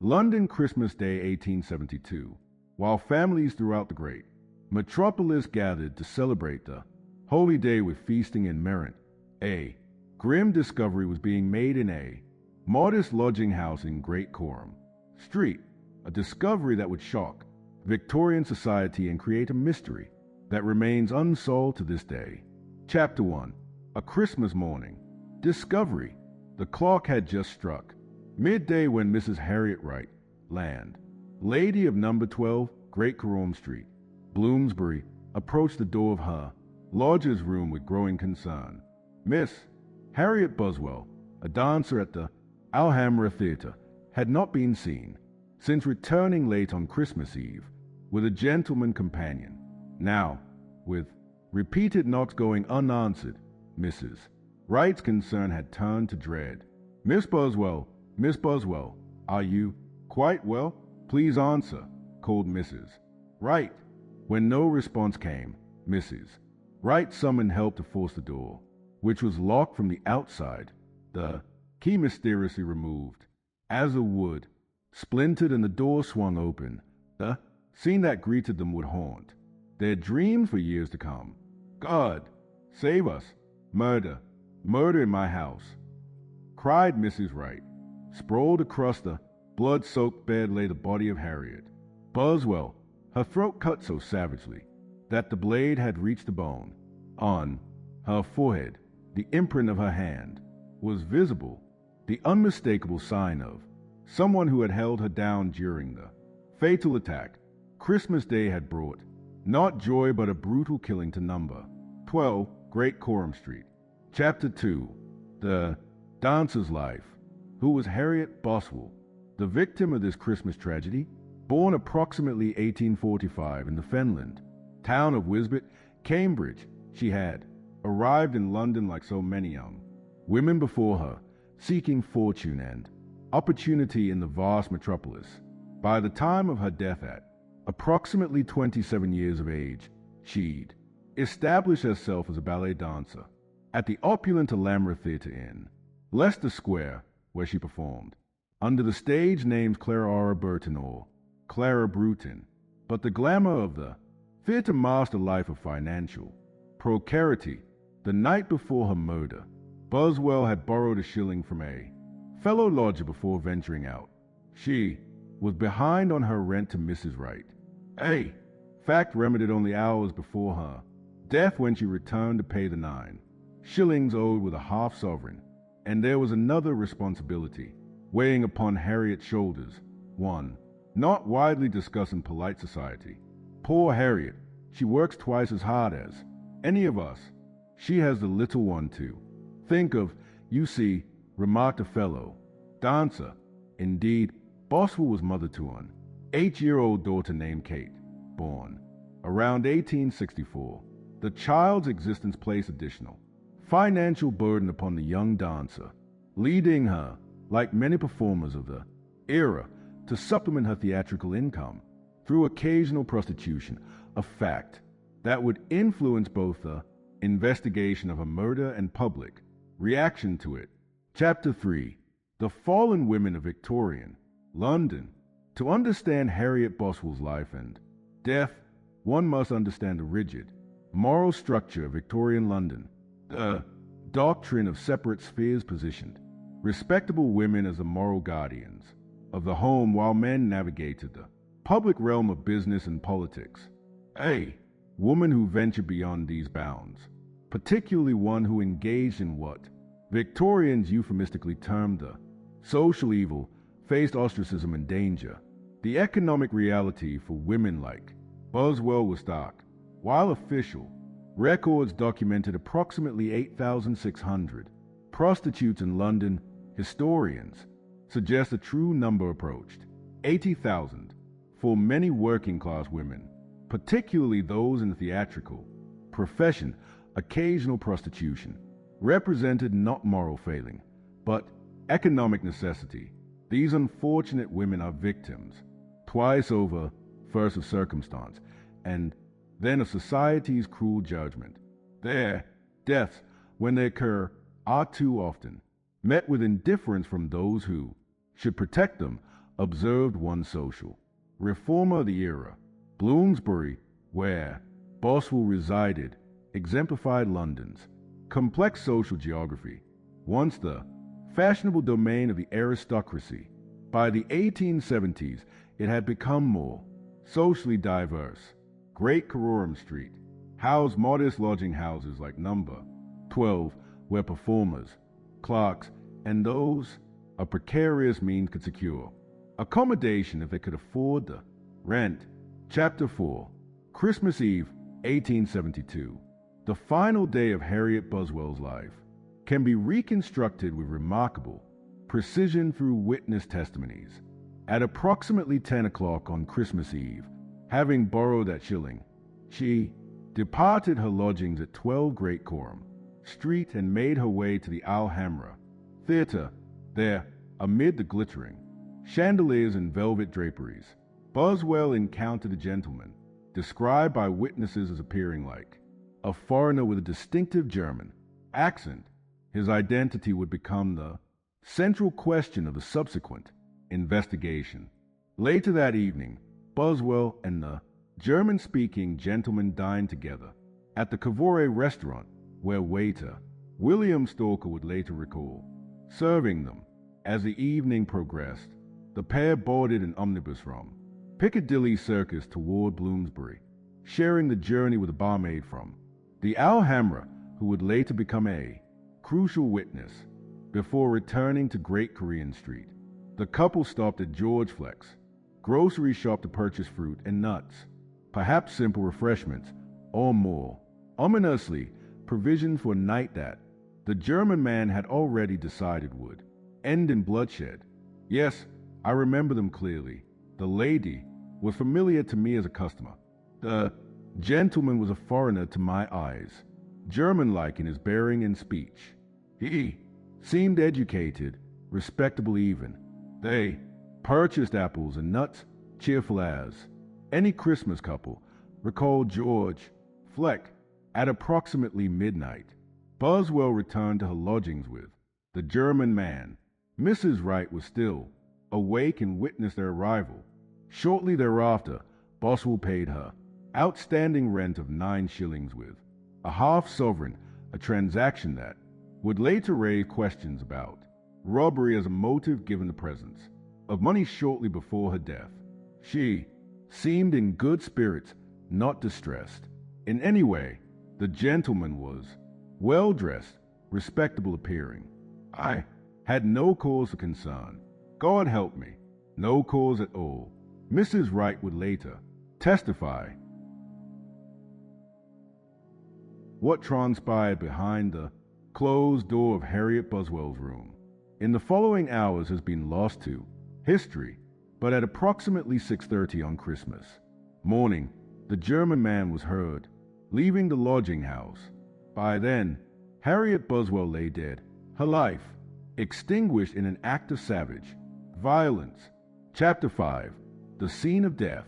London, Christmas Day 1872. While families throughout the great metropolis gathered to celebrate the holy day with feasting and merriment, a grim discovery was being made in a modest lodging house in Great Coram Street, a discovery that would shock Victorian society and create a mystery that remains unsolved to this day. Chapter 1. A Christmas Morning. Discovery. The clock had just struck midday when Mrs. Harriet Wright Land, lady of number 12 Great Coram Street, Bloomsbury, approached the door of her lodger's room with growing concern. Miss Harriet Buswell, a dancer at the Alhambra Theatre, had not been seen since returning late on Christmas Eve with a gentleman companion. Now, with repeated knocks going unanswered, Mrs. Wright's concern had turned to dread. Miss Buswell, are you quite well? Please answer, called Mrs. Wright. When no response came, Mrs. Wright summoned help to force the door, which was locked from the outside, the key mysteriously removed. As the wood splintered and the door swung open, the scene that greeted them would haunt their dreams for years to come. God, save us! Murder! Murder in my house! Cried Mrs. Wright. Sprawled across the blood-soaked bed lay the body of Harriet Buswell, her throat cut so savagely that the blade had reached the bone. On her forehead, the imprint of her hand was visible, the unmistakable sign of someone who had held her down during the fatal attack. Christmas Day had brought not joy but a brutal killing to number 12 Great Coram Street. Chapter 2. The dancer's life. Who was Harriet Buswell, the victim of this Christmas tragedy? Born approximately 1845 in the Fenland town of Wisbech, Cambridge, she had arrived in London like so many young women before her, seeking fortune and opportunity in the vast metropolis. By the time of her death at approximately 27 years of age, she'd established herself as a ballet dancer at the opulent Alhambra Theatre in Leicester Square, where she performed under the stage names Clara Burton or Clara Bruton. But the glamour of the theatre masked a life of financial precarity. The night before her murder, Buswell had borrowed a shilling from a fellow lodger before venturing out. She was behind on her rent to Mrs. Wright, a fact remedied only hours before her death when she returned to pay the 9 shillings owed with a half sovereign. And there was another responsibility weighing upon Harriet's shoulders, one not widely discussed in polite society. Poor Harriet, she works twice as hard as any of us. She has the little one to think of, you see, remarked a fellow dancer. Indeed, Buswell was mother to an 8-year-old daughter named Kate, born around 1864. The child's existence placed additional financial burden upon the young dancer, leading her, like many performers of the era, to supplement her theatrical income through occasional prostitution, a fact that would influence both the investigation of her murder and public reaction to it. Chapter 3. The Fallen Women of Victorian London. To understand Harriet Buswell's life and death, one must understand the rigid moral structure of Victorian London. The doctrine of separate spheres positioned respectable women as the moral guardians of the home while men navigated the public realm of business and politics. A woman who ventured beyond these bounds, particularly one who engaged in what Victorians euphemistically termed the social evil, faced ostracism and danger. The economic reality for women like Buswell was stark. While official records documented approximately 8,600 prostitutes in London, historians suggest a true number approached 80,000 for many working-class women, particularly those in the theatrical profession. Occasional prostitution represented not moral failing, but economic necessity. These unfortunate women are victims twice over, first of circumstance, and then of society's cruel judgment. Their deaths, when they occur, are too often met with indifference from those who should protect them, observed one social reformer of the era. Bloomsbury, where Boswell resided, exemplified London's complex social geography, once the fashionable domain of the aristocracy. By the 1870s, it had become more socially diverse. Great Coram Street housed modest lodging houses like Number 12, where performers, clerks, and those of precarious means could secure accommodation if they could afford the rent. Chapter 4. Christmas Eve, 1872. The final day of Harriet Buswell's life can be reconstructed with remarkable precision through witness testimonies. At approximately 10 o'clock on Christmas Eve, having borrowed that shilling, she departed her lodgings at 12 Great Coram Street and made her way to the Alhambra Theatre. There, amid the glittering chandeliers and velvet draperies, Buswell encountered a gentleman, described by witnesses as appearing like a foreigner with a distinctive German accent. His identity would become the central question of the subsequent investigation. Later that evening, Buswell and the German-speaking gentleman dined together at the Cavour restaurant, where waiter William Stalker would later recall serving them. As the evening progressed, the pair boarded an omnibus from Piccadilly Circus toward Bloomsbury, sharing the journey with a barmaid from the Alhambra, who would later become a crucial witness. Before returning to Great Korean Street, the couple stopped at George Fleck's grocery shop to purchase fruit and nuts, perhaps simple refreshments, or more ominously provisioned for a night that the German man had already decided would end in bloodshed. Yes, I remember them clearly. The lady was familiar to me as a customer. The gentleman was a foreigner to my eyes, German-like in his bearing and speech. He seemed educated, respectable even. They purchased apples and nuts, cheerful as any Christmas couple, recalled George Fleck. At approximately midnight, Buswell returned to her lodgings with the German man. Mrs. Wright was still awake and witnessed their arrival. Shortly thereafter, Boswell paid her outstanding rent of 9 shillings with a half sovereign, a transaction that would later raise questions about robbery as a motive given the presence of money shortly before her death. She seemed in good spirits, not distressed in any way. The gentleman was well-dressed, respectable appearing. I had no cause for concern. God help me, no cause at all. Mrs. Wright would later testify. What transpired behind the closed door of Harriet Buswell's room in the following hours has been lost to history, but at approximately 6:30 on Christmas morning, the German man was heard leaving the lodging house. By then, Harriet Buswell lay dead, her life extinguished in an act of savage violence. Chapter 5. The scene of death,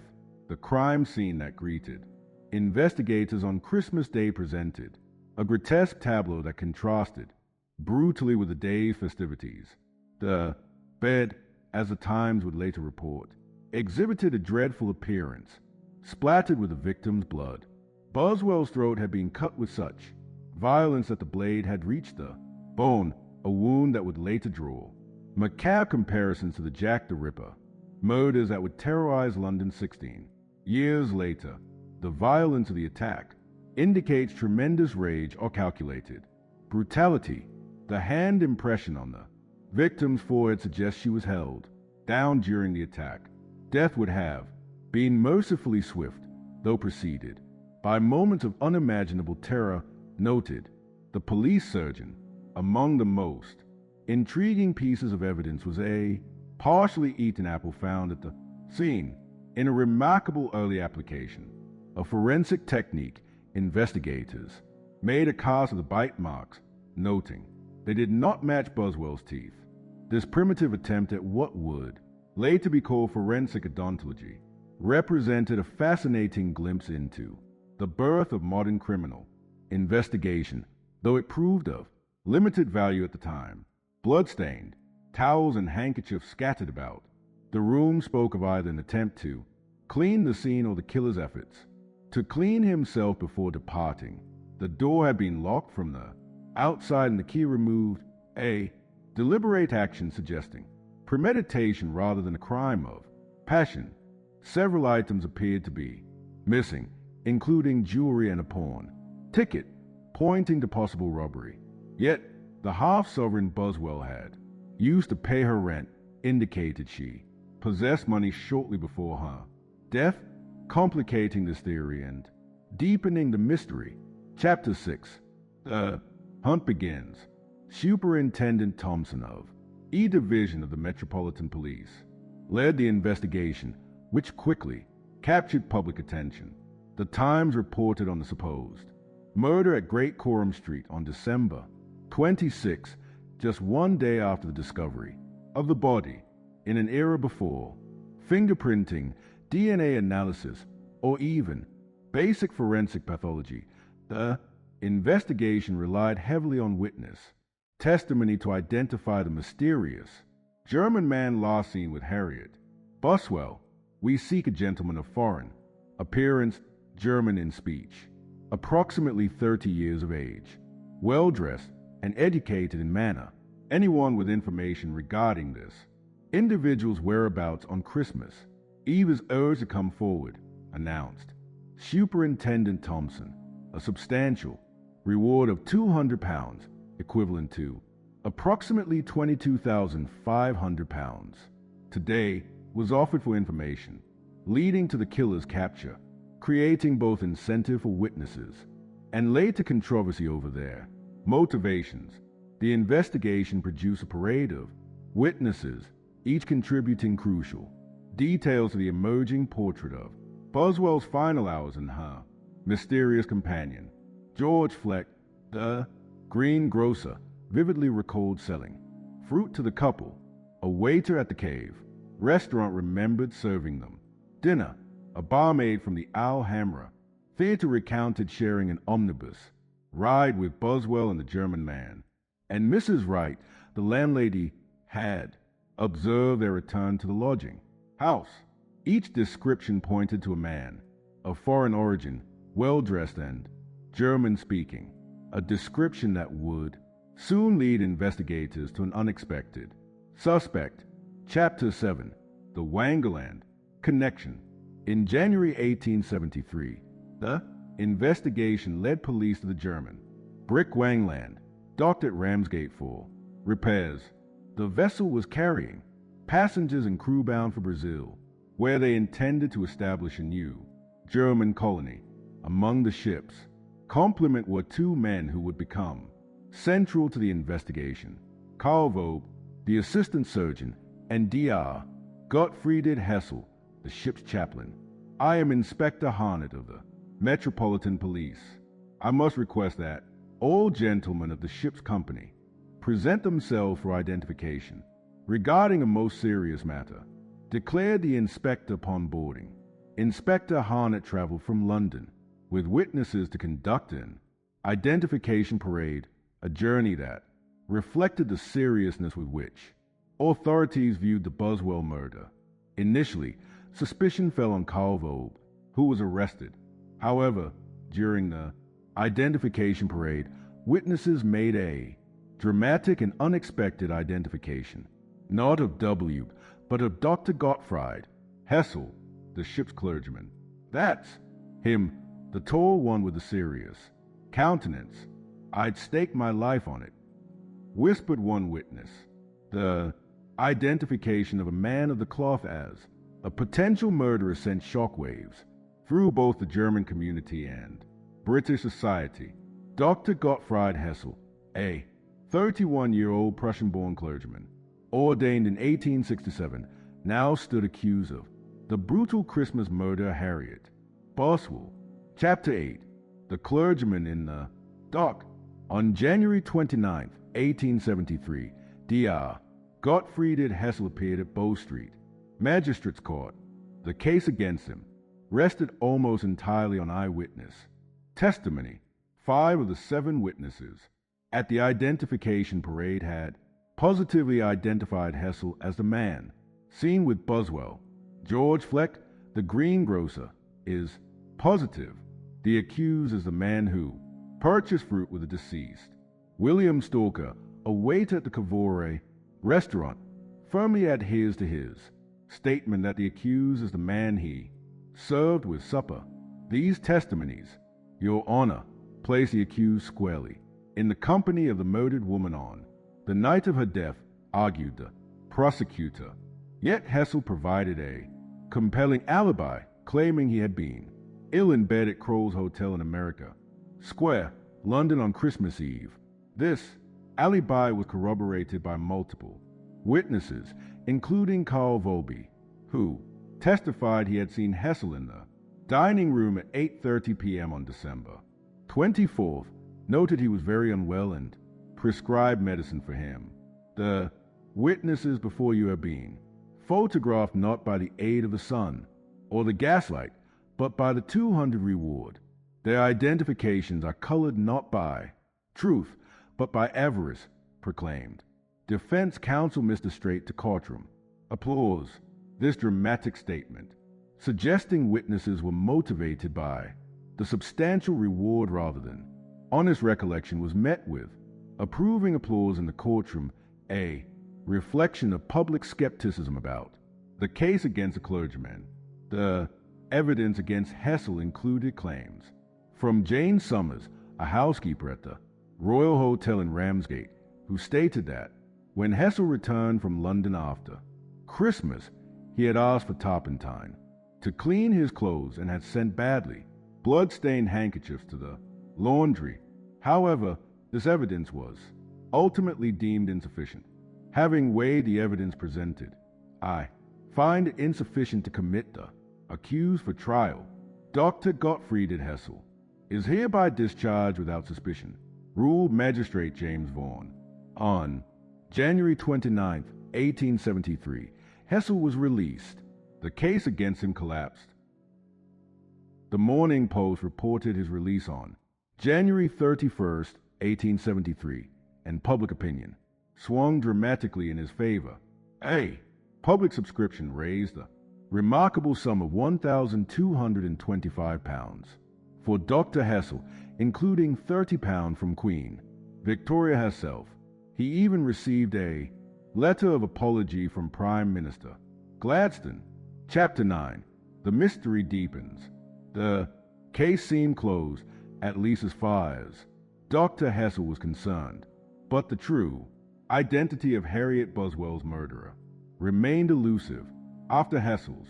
the crime scene that greeted investigators on Christmas Day presented a grotesque tableau that contrasted brutally with the day's festivities. The bed, as the Times would later report, exhibited a dreadful appearance, splattered with the victim's blood. Buswell's throat had been cut with such violence that the blade had reached the bone, a wound that would later draw macabre comparisons to the Jack the Ripper murders that would terrorize London 16 years later. The violence of the attack indicates tremendous rage or calculated brutality. The hand impression on the victim's forehead suggests she was held down during the attack. Death would have been mercifully swift, though preceded by moments of unimaginable terror, noted the police surgeon. Among the most intriguing pieces of evidence was a partially eaten apple found at the scene. In a remarkable early application of forensic technique, investigators made a cast of the bite marks, noting they did not match Buswell's teeth. This primitive attempt at what would later be called forensic odontology represented a fascinating glimpse into the birth of modern criminal investigation, though it proved of limited value at the time. Bloodstained towels and handkerchiefs scattered about The room spoke of either an attempt to clean the scene or the killer's efforts to clean himself before departing. The door had been locked from the outside and the key removed. A deliberate action suggesting premeditation rather than a crime of passion. Several items appeared to be missing, including jewelry and a pawn ticket, pointing to possible robbery. Yet, the half-sovereign Buswell had used to pay her rent indicated she possessed money shortly before her death, complicating this theory and deepening the mystery. Chapter 6. The hunt begins. Superintendent Thompson of E Division of the Metropolitan Police led the investigation, which quickly captured public attention. The Times reported on the supposed murder at Great Coram Street on December 26, just one day after the discovery of the body in an era before fingerprinting, DNA analysis, or even basic forensic pathology. The investigation relied heavily on witness testimony to identify the mysterious German man last seen with Harriet Buswell. We seek a gentleman of foreign appearance, German in speech, approximately 30 years of age, well-dressed and educated in manner. Anyone with information regarding this individual's whereabouts on Christmas Eve is urged to come forward, announced Superintendent Thompson. A substantial reward of £200, equivalent to approximately £22,500, today was offered for information, leading to the killer's capture, creating both incentive for witnesses and later controversy over their motivations. The investigation produced a parade of witnesses, each contributing crucial details to the emerging portrait of Buswell's final hours and her mysterious companion. George Fleck, the greengrocer, vividly recalled selling fruit to the couple. A waiter at the Cave restaurant remembered serving them dinner. A barmaid from the Alhambra Theatre recounted sharing an omnibus ride with Buswell and the German man. And Mrs. Wright, the landlady, had observed their return to the lodging house. Each description pointed to a man of foreign origin, well-dressed and German-speaking, a description that would soon lead investigators to an unexpected suspect. Chapter 7. The Wangerland Connection. In January 1873, the investigation led police to the German brig Wangerland, docked at Ramsgate for repairs. The vessel was carrying passengers and crew bound for Brazil, where they intended to establish a new German colony. Among the ship's complement were two men who would become central to the investigation: Karl Vogt, the assistant surgeon, and Dr. Gottfried Hessel, the ship's chaplain. I am Inspector Harnett of the Metropolitan Police. I must request that all gentlemen of the ship's company present themselves for identification regarding a most serious matter, declared the inspector upon boarding. Inspector Harnett traveled from London with witnesses to conduct an identification parade, a journey that reflected the seriousness with which authorities viewed the Buswell murder. Initially, suspicion fell on Karl Vogt, who was arrested. However, during the identification parade, witnesses made a dramatic and unexpected identification, not of W, but of Dr. Gottfried Hessel, the ship's clergyman. That's him, the tall one with the serious countenance. I'd stake my life on it, whispered one witness. The identification of a man of the cloth as a potential murderer sent shockwaves through both the German community and British society. Dr. Gottfried Hessel, a 31-year-old Prussian-born clergyman, ordained in 1867, now stood accused of the brutal Christmas murder of Harriet Buswell. Chapter 8. The Clergyman in the Dock. On January 29, 1873, Dr. Gottfried Hessel appeared at Bow Street Magistrates Court. The case against him rested almost entirely on eyewitness testimony. 5 of the 7 witnesses at the identification parade had positively identified Hessel as the man Seen with Buswell. George Fleck, the greengrocer, is positive the accused is the man who purchased fruit with the deceased. William Stalker, a waiter at the Cavour restaurant, firmly adheres to his statement that the accused is the man he served with supper. These testimonies, Your Honor, place the accused squarely in the company of the murdered woman on the night of her death, argued the prosecutor. Yet Hessel provided a compelling alibi, claiming he had been ill in bed at Kroll's Hotel in America Square, London on Christmas Eve. This alibi was corroborated by multiple witnesses, including Carl Volby, who testified he had seen Hessel in the dining room at 8:30 p.m. on December 24th, noted he was very unwell and prescribed medicine for him. The witnesses before you have been photographed not by the aid of the sun or the gaslight, but by the 200 reward. Their identifications are colored not by truth, but by avarice, proclaimed. Defense counsel Mr. Straight to courtroom. Applause this dramatic statement, suggesting witnesses were motivated by the substantial reward rather than honest recollection, was met with approving applause in the courtroom, a reflection of public skepticism about the case against the clergyman. The evidence against Hessel included claims from Jane Summers, a housekeeper at the Royal Hotel in Ramsgate, who stated that when Hessel returned from London after Christmas, he had asked for turpentine to clean his clothes and had sent badly blood-stained handkerchiefs to the laundry. However, this evidence was ultimately deemed insufficient. Having weighed the evidence presented, I find it insufficient to commit the accused for trial. Dr. Gottfried Hessel is hereby discharged without suspicion, ruled Magistrate James Vaughan. On January 29, 1873, Hessel was released. The case against him collapsed. The Morning Post reported his release on January 31st, 1873, and public opinion swung dramatically in his favor. A public subscription raised a remarkable sum of £1,225 for Dr. Hessel, including £30 from Queen Victoria herself. He even received a letter of apology from Prime Minister Gladstone. Chapter 9. The mystery deepens. The case seemed closed, at least as far as Dr. Hessel was concerned, but the true identity of Harriet Buswell's murderer remained elusive. After Hessel's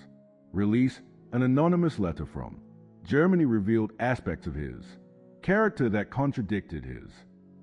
release, an anonymous letter from Germany revealed aspects of his character that contradicted his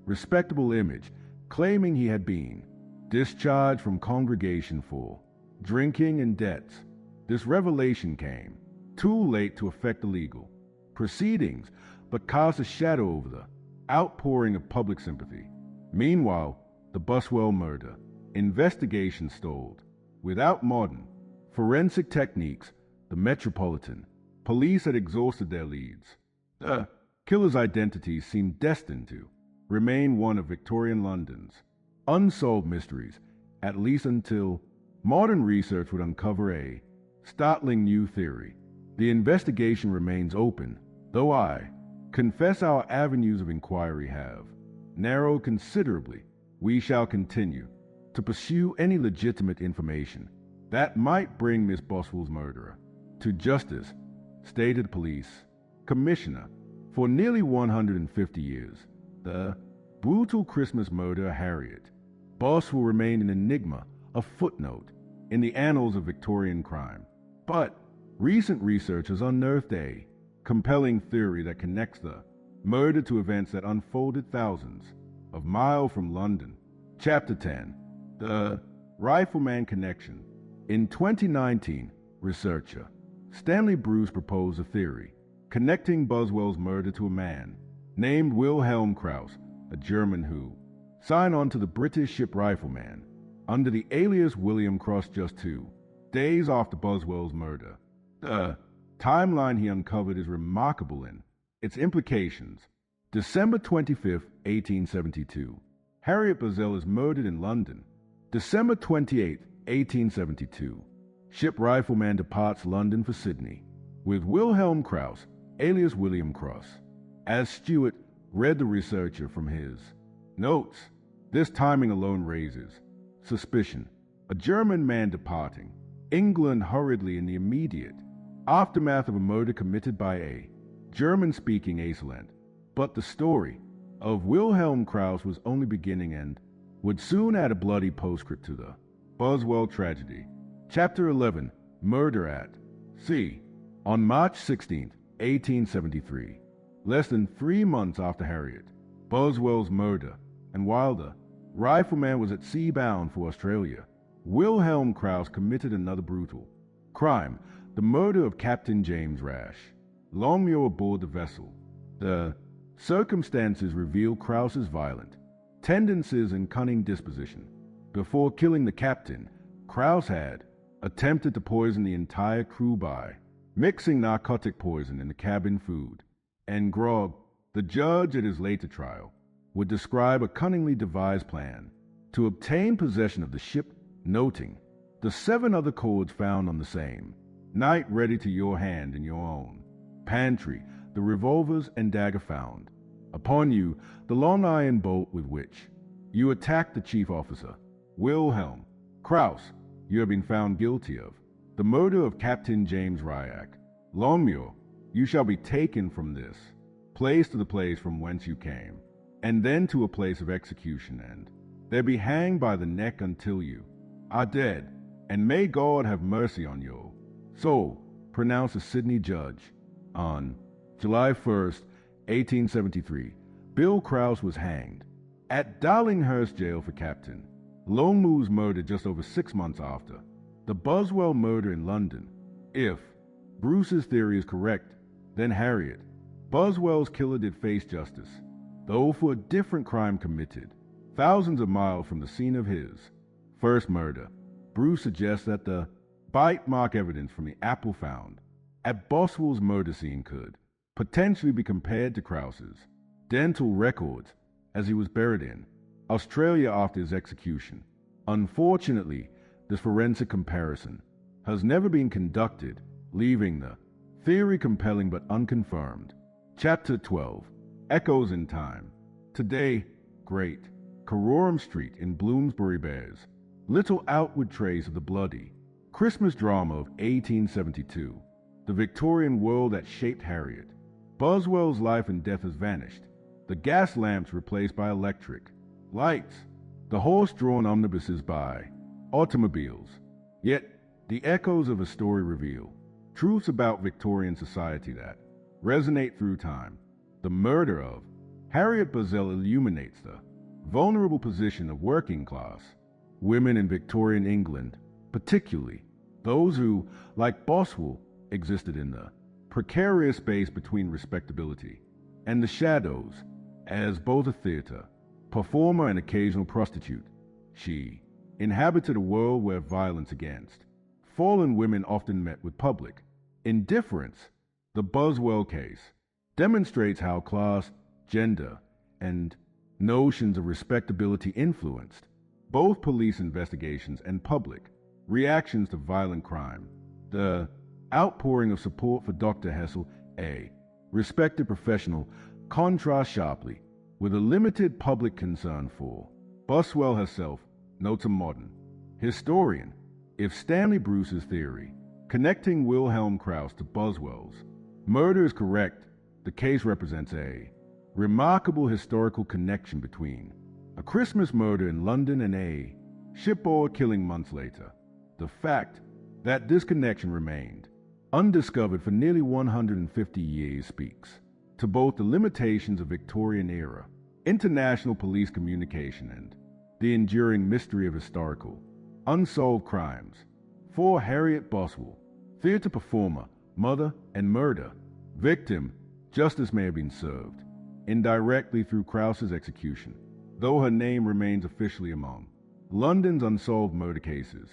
respectable image, claiming he had been discharged from congregation for drinking and debts. This revelation came too late to affect the legal proceedings, but cast a shadow over the outpouring of public sympathy. Meanwhile, the Buswell murder investigation stalled. Without modern forensic techniques, the Metropolitan Police had exhausted their leads. The killer's identity seemed destined to remain one of Victorian London's unsolved mysteries, at least until modern research would uncover a startling new theory. The investigation remains open, though I confess our avenues of inquiry have narrowed considerably. We shall continue to pursue any legitimate information that might bring Miss Buswell's murderer to justice, stated police commissioner. For nearly 150 years, the brutal Christmas murder of Harriet Buswell will remain an enigma, a footnote in the annals of Victorian crime. But recent research has unearthed a compelling theory that connects the murder to events that unfolded thousands of miles from London. Chapter 10. The Rifleman Connection. In 2019, researcher Stanley Bruce proposed a theory connecting Buswell's murder to a man named Wilhelm Krauss, a German who signed on to the British ship Rifleman under the alias William Cross just 2 days after Buswell's murder. The timeline he uncovered is remarkable in its implications. December 25, 1872. Harriet Buswell is murdered in London. December 28, 1872. Ship rifleman departs London for Sydney, with Wilhelm Krauss, alias William Cross, as Stewart read the researcher from his notes. This timing alone raises suspicion. A German man departing England hurriedly in the immediate aftermath of a murder committed by a German-speaking Iceland. But the story of Wilhelm Krauss was only beginning and would soon add a bloody postscript to the Buswell tragedy. Chapter 11, Murder at Sea. On March 16, 1873, less than 3 months after Harriet Buswell's murder, and while the rifleman was at sea bound for Australia, Wilhelm Krauss committed another brutal crime, the murder of Captain James Rash Longmuir aboard the vessel. The circumstances reveal Krauss's violent tendencies and cunning disposition. Before killing the captain, Krauss had attempted to poison the entire crew by mixing narcotic poison in the cabin food and grog. The judge at his later trial would describe a cunningly devised plan to obtain possession of the ship, noting the 7 other cords found on the same night ready to your hand in your own pantry, the revolvers and dagger found upon you, the long iron bolt with which you attacked the chief officer, Wilhelm Krauss. You have been found guilty of the murder of Captain James Ryak Longmuir. You shall be taken from this place to the place from whence you came, and then to a place of execution, and there be hanged by the neck until you are dead, and may God have mercy on your soul, pronounced a Sydney judge. On July 1st, 1873, Bill Krauss was hanged at Darlinghurst Jail for Captain Longmuir's murder just over 6 months after the Buswell murder in London. If Bruce's theory is correct, then Harriet Buswell's killer did face justice, though for a different crime committed thousands of miles from the scene of his first murder. Bruce suggests that the bite mark evidence from the apple found at Boswell's murder scene could potentially be compared to Krauss's dental records as he was buried in Australia after his execution. Unfortunately, this forensic comparison has never been conducted, leaving the theory compelling but unconfirmed. Chapter 12, Echoes in Time. Today, Great Carrorum Street in Bloomsbury bears little outward trace of the bloody Christmas drama of 1872. The Victorian world that shaped Harriet Buswell's life and death has vanished. The gas lamps replaced by electric lights, the horse-drawn omnibuses by automobiles. Yet, the echoes of a story reveal truths about Victorian society that resonate through time. The murder of Harriet Buswell illuminates the vulnerable position of working-class women in Victorian England, particularly those who, like Boswell, existed in the precarious space between respectability and the shadows. As both a theater performer and occasional prostitute, she inhabited a world where violence against fallen women often met with public indifference. The Buswell case demonstrates how class, gender, and notions of respectability influenced both police investigations and public reactions to violent crime. The outpouring of support for Dr. Hessel, a respected professional, contrasts sharply with a limited public concern for Buswell herself, notes a modern historian. If Stanley Bruce's theory connecting Wilhelm Krauss to Buswell's murder is correct, the case represents a remarkable historical connection between a Christmas murder in London and a shipboard killing months later. The fact that this connection remained undiscovered for nearly 150 years speaks to both the limitations of Victorian-era international police communication and the enduring mystery of historical, unsolved crimes. For Harriet Buswell, theater performer, mother, and murder victim, justice may have been served indirectly through Krauss's execution, though her name remains officially among London's unsolved murder cases.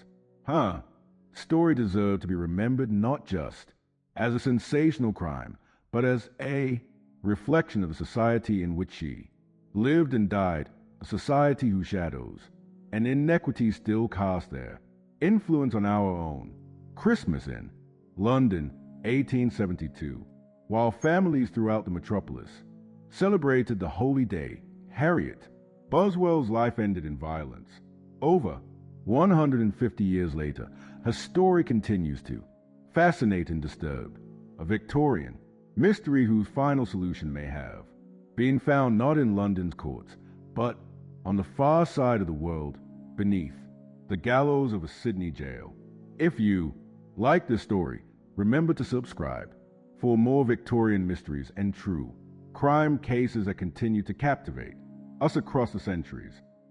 Story deserved to be remembered not just as a sensational crime, but as a reflection of the society in which she lived and died, a society whose shadows and inequities still cast their influence on our own Christmas in London, 1872. While families throughout the metropolis celebrated the holy day, Harriet Buswell's life ended in violence. Over 150 years later, her story continues to fascinate and disturb. A Victorian mystery whose final solution may have been found not in London's courts, but on the far side of the world, beneath the gallows of a Sydney jail. If you like this story, remember to subscribe for more Victorian mysteries and true crime cases that continue to captivate us across the centuries.